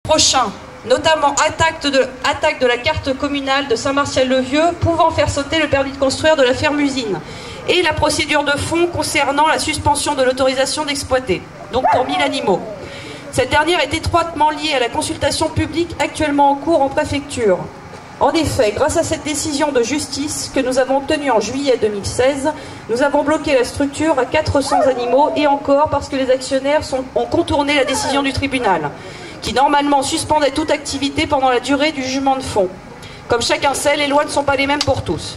prochain, notamment attaque de la carte communale de Saint-Martial-le-Vieux, pouvant faire sauter le permis de construire de la ferme-usine, et la procédure de fond concernant la suspension de l'autorisation d'exploiter, donc pour 1000 animaux. Cette dernière est étroitement liée à la consultation publique actuellement en cours en préfecture. En effet, grâce à cette décision de justice que nous avons obtenue en juillet 2016, nous avons bloqué la structure à 400 animaux, et encore parce que les actionnaires ont contourné la décision du tribunal, qui normalement suspendait toute activité pendant la durée du jugement de fond. Comme chacun sait, les lois ne sont pas les mêmes pour tous.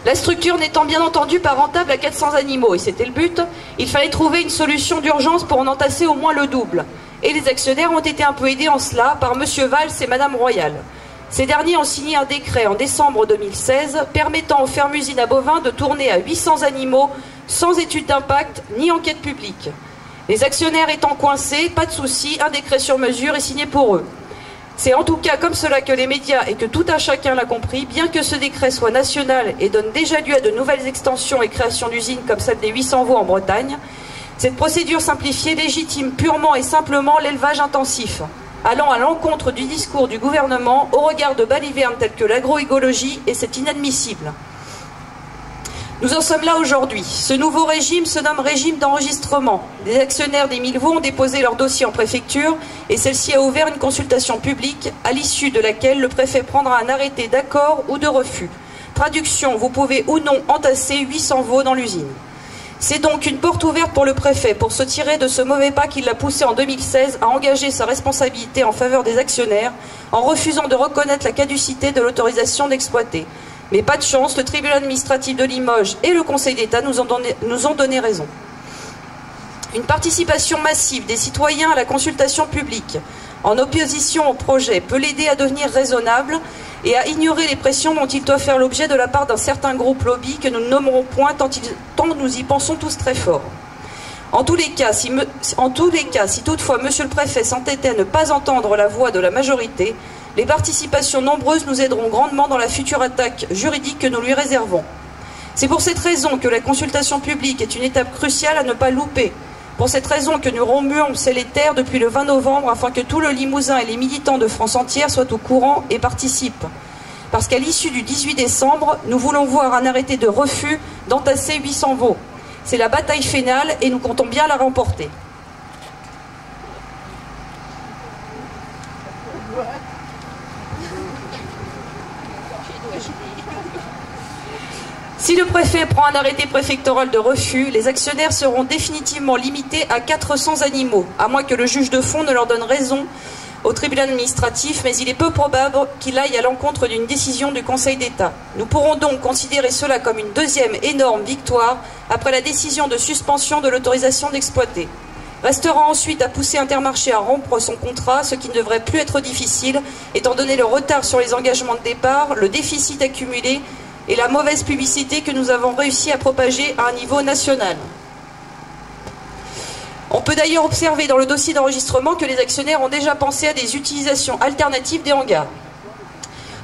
La structure n'étant bien entendu pas rentable à 400 animaux, et c'était le but, il fallait trouver une solution d'urgence pour en entasser au moins le double. Et les actionnaires ont été un peu aidés en cela par M. Valls et Mme Royal. Ces derniers ont signé un décret en décembre 2016 permettant aux fermes-usines à bovins de tourner à 800 animaux sans étude d'impact ni enquête publique. Les actionnaires étant coincés, pas de souci, un décret sur mesure est signé pour eux. C'est en tout cas comme cela que les médias et que tout un chacun l'a compris, bien que ce décret soit national et donne déjà lieu à de nouvelles extensions et créations d'usines comme celle des 800 veaux en Bretagne, cette procédure simplifiée légitime purement et simplement l'élevage intensif, allant à l'encontre du discours du gouvernement au regard de balivernes telles que l'agroécologie, et c'est inadmissible. Nous en sommes là aujourd'hui. Ce nouveau régime se nomme régime d'enregistrement. Les actionnaires des 1000 veaux ont déposé leur dossier en préfecture et celle-ci a ouvert une consultation publique à l'issue de laquelle le préfet prendra un arrêté d'accord ou de refus. Traduction, vous pouvez ou non entasser 800 veaux dans l'usine. C'est donc une porte ouverte pour le préfet pour se tirer de ce mauvais pas qui l'a poussé en 2016 à engager sa responsabilité en faveur des actionnaires en refusant de reconnaître la caducité de l'autorisation d'exploiter. Mais pas de chance, le tribunal administratif de Limoges et le Conseil d'État nous ont donné raison. Une participation massive des citoyens à la consultation publique, en opposition au projet, peut l'aider à devenir raisonnable et à ignorer les pressions dont il doit faire l'objet de la part d'un certain groupe lobby que nous ne nommerons point tant nous y pensons tous très fort. En tous les cas, si toutefois Monsieur le Préfet s'entêtait à ne pas entendre la voix de la majorité, les participations nombreuses nous aideront grandement dans la future attaque juridique que nous lui réservons. C'est pour cette raison que la consultation publique est une étape cruciale à ne pas louper. Pour cette raison que nous remuons les terres depuis le 20 novembre afin que tout le Limousin et les militants de France entière soient au courant et participent. Parce qu'à l'issue du 18 décembre, nous voulons voir un arrêté de refus d'entasser 800 veaux. C'est la bataille finale et nous comptons bien la remporter. Si le préfet prend un arrêté préfectoral de refus, les actionnaires seront définitivement limités à 400 animaux, à moins que le juge de fond ne leur donne raison au tribunal administratif, mais il est peu probable qu'il aille à l'encontre d'une décision du Conseil d'État. Nous pourrons donc considérer cela comme une deuxième énorme victoire après la décision de suspension de l'autorisation d'exploiter. Restera ensuite à pousser Intermarché à rompre son contrat, ce qui ne devrait plus être difficile, étant donné le retard sur les engagements de départ, le déficit accumulé et la mauvaise publicité que nous avons réussi à propager à un niveau national. On peut d'ailleurs observer dans le dossier d'enregistrement que les actionnaires ont déjà pensé à des utilisations alternatives des hangars.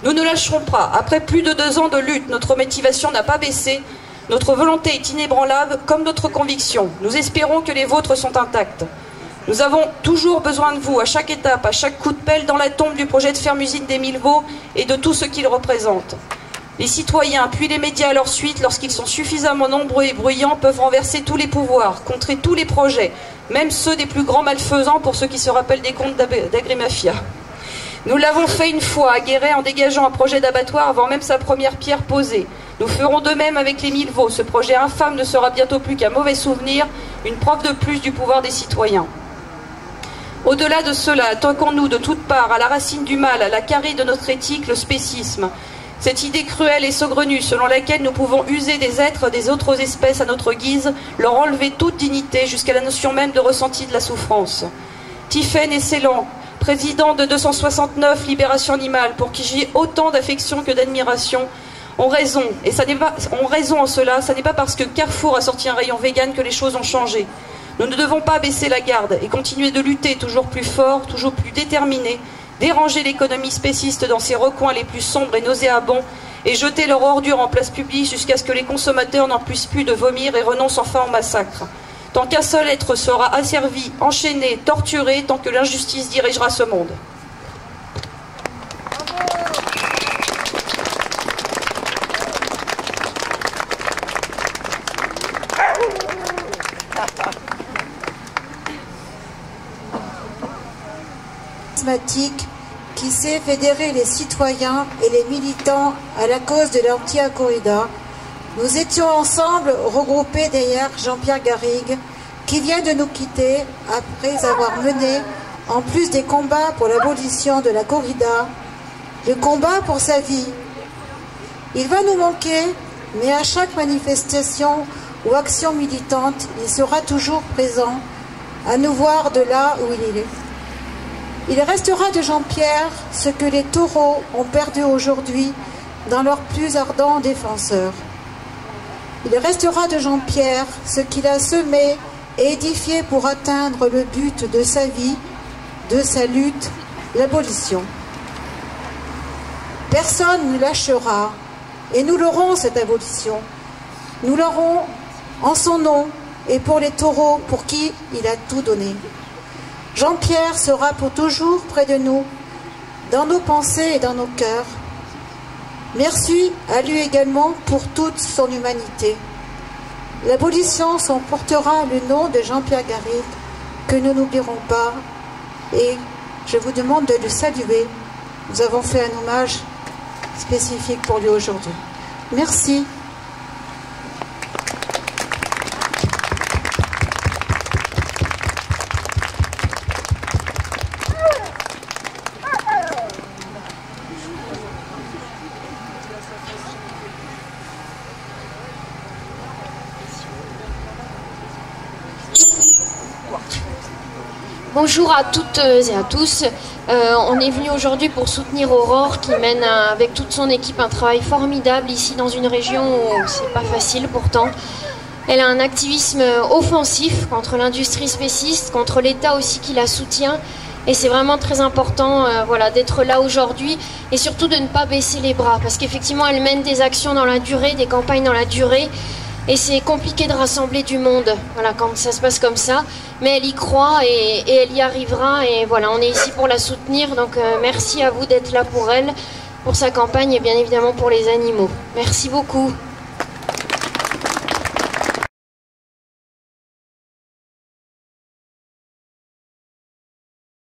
Nous ne lâcherons pas. Après plus de 2 ans de lutte, notre motivation n'a pas baissé. Notre volonté est inébranlable, comme notre conviction. Nous espérons que les vôtres sont intactes. Nous avons toujours besoin de vous, à chaque étape, à chaque coup de pelle dans la tombe du projet de ferme-usine des 1000 veaux et de tout ce qu'il représente. Les citoyens, puis les médias à leur suite, lorsqu'ils sont suffisamment nombreux et bruyants, peuvent renverser tous les pouvoirs, contrer tous les projets, même ceux des plus grands malfaisants pour ceux qui se rappellent des comptes d'Agrimafia. Nous l'avons fait une fois à Guéret en dégageant un projet d'abattoir avant même sa première pierre posée. Nous ferons de même avec les 1000 veaux. Ce projet infâme ne sera bientôt plus qu'un mauvais souvenir, une preuve de plus du pouvoir des citoyens. Au-delà de cela, attaquons-nous de toutes parts à la racine du mal, à la carie de notre éthique, le spécisme. Cette idée cruelle et saugrenue selon laquelle nous pouvons user des êtres des autres espèces à notre guise, leur enlever toute dignité jusqu'à la notion même de ressenti de la souffrance. Tiphaine et Ceylan, président de 269 Libération Animale, pour qui j'ai autant d'affection que d'admiration, ont raison. Et ont raison en cela, ça n'est pas parce que Carrefour a sorti un rayon vegan que les choses ont changé. Nous ne devons pas baisser la garde et continuer de lutter toujours plus fort, toujours plus déterminé, déranger l'économie spéciste dans ses recoins les plus sombres et nauséabonds et jeter leur ordure en place publique jusqu'à ce que les consommateurs n'en puissent plus de vomir et renoncent enfin au massacre. tant qu'un seul être sera asservi, enchaîné, torturé, tant que l'injustice dirigera ce monde. Qui sait fédérer les citoyens et les militants à la cause de l'anti-corrida. Nous étions ensemble regroupés derrière Jean-Pierre Garrigue, qui vient de nous quitter après avoir mené, en plus des combats pour l'abolition de la corrida, le combat pour sa vie. Il va nous manquer, mais à chaque manifestation ou action militante, il sera toujours présent, à nous voir de là où il est. Il restera de Jean-Pierre ce que les taureaux ont perdu aujourd'hui dans leurs plus ardents défenseurs. Il restera de Jean-Pierre ce qu'il a semé et édifié pour atteindre le but de sa vie, de sa lutte, l'abolition. Personne ne lâchera et nous l'aurons cette abolition. Nous l'aurons en son nom et pour les taureaux pour qui il a tout donné. Jean-Pierre sera pour toujours près de nous, dans nos pensées et dans nos cœurs. Merci à lui également pour toute son humanité. L'abolition s'en portera le nom de Jean-Pierre Garrigue, que nous n'oublierons pas, et je vous demande de le saluer. Nous avons fait un hommage spécifique pour lui aujourd'hui. Merci. Bonjour à toutes et à tous. On est venu aujourd'hui pour soutenir Aurore qui mène avec toute son équipe un travail formidable ici dans une région où c'est pas facile pourtant. Elle a un activisme offensif contre l'industrie spéciste, contre l'État aussi qui la soutient. Et c'est vraiment très important voilà, d'être là aujourd'hui et surtout de ne pas baisser les bras parce qu'effectivement elle mène des actions dans la durée, des campagnes dans la durée. Et c'est compliqué de rassembler du monde, voilà, quand ça se passe comme ça. Mais elle y croit et elle y arrivera. Et voilà, on est ici pour la soutenir. Donc merci à vous d'être là pour elle, pour sa campagne et bien évidemment pour les animaux. Merci beaucoup.